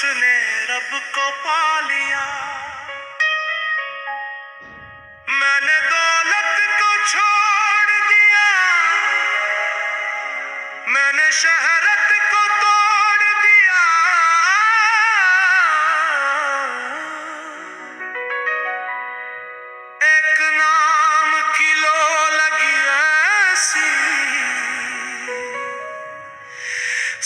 उसने रब को पा लिया। मैंने दौलत को छोड़ दिया, मैंने शहरत को तोड़ दिया। एक नाम की लो लगी ऐसी,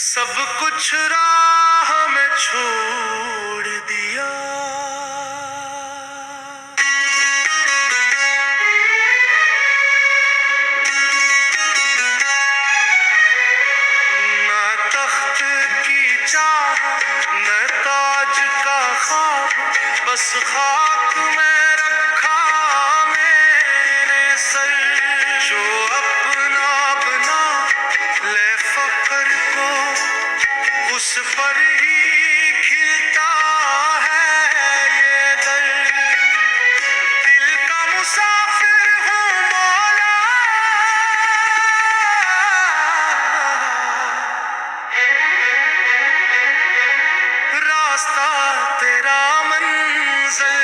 सब कुछ राह में छोड़ दिया। न तख्त की चाह न ताज का ख्वाब, बस खाक में रखा मैंने सर। जो अपना बना ले फक्र को, उस पर ही खिलता है ये दर। दिल का मुसाफिर हूँ मौला, रास्ता तेरा मंज़िल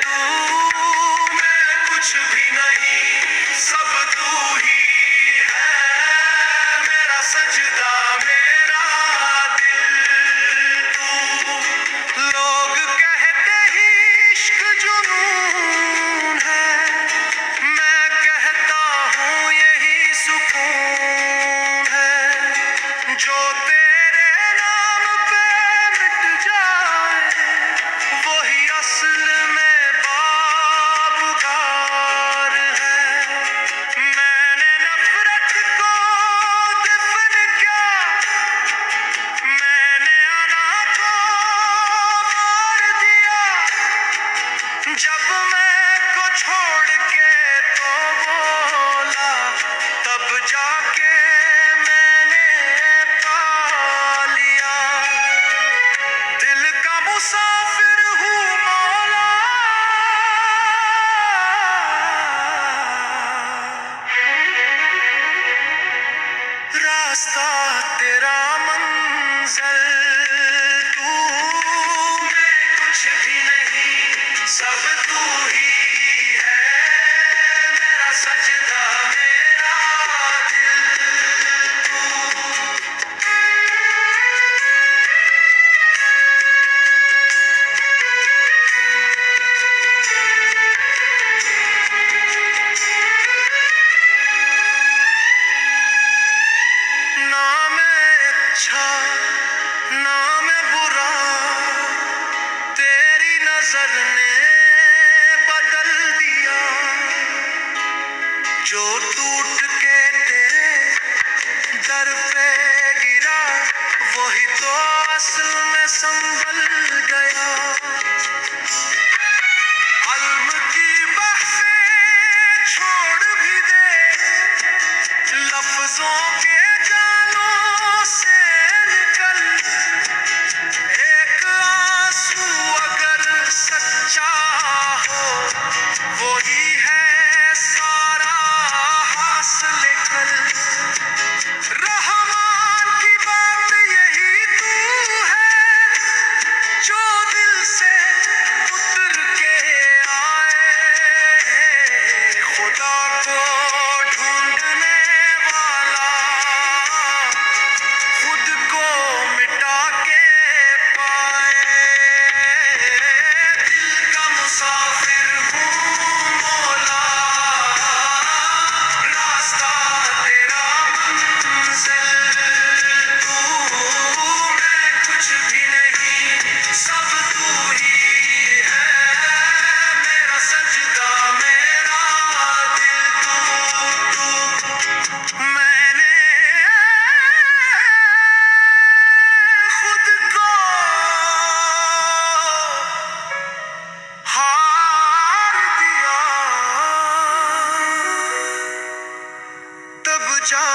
तू। मैं कुछ भी नहीं, सब तू ही है। मेरा सजदा मेरा दिल तू। लोग कहते ही इश्क जुनून है, मैं कहता हूँ यही सुकून है। जो तेरे नाम पे मिट जाए, वही असल में बाबुगार है। मैंने नफरत को दफन किया, मैंने अना को मार दिया। जब मैं को छोड़ के तो बोला, तब जाके मैंने पा लिया। दिल का मुसाफिर हूँ मौला, रास्ता तेरा मंज़िल तू। मैं कुछ भी नहीं, सब तू ही है। मेरा सजदा मेरा दिल तू। ना मैं अच्छा ना मैं बुरा, तेरी नजर ने बदल दिया। जो टूट के तेरे दर पे गिरा, वही तो असल में संभल गया। अलम की बहसें छोड़ भी दे, लफ्जों के जालों से निकल। एक आंसू अगर सच्चा हो, वही है सारा हासिल कल। रहमान की बात यही तू है, जो दिल से उतर के आए। खुदा को ढूंढने वाला खुद को मिटा के पाए। दिल का मुसाफिर हूँ मौला, रास्ता तेरा मंज़िल तू। मैं कुछ भी नहीं, सब तू ही है। मेरा सजदा मेरा दिल तू। मैंने खुद को हार दिया, तब जा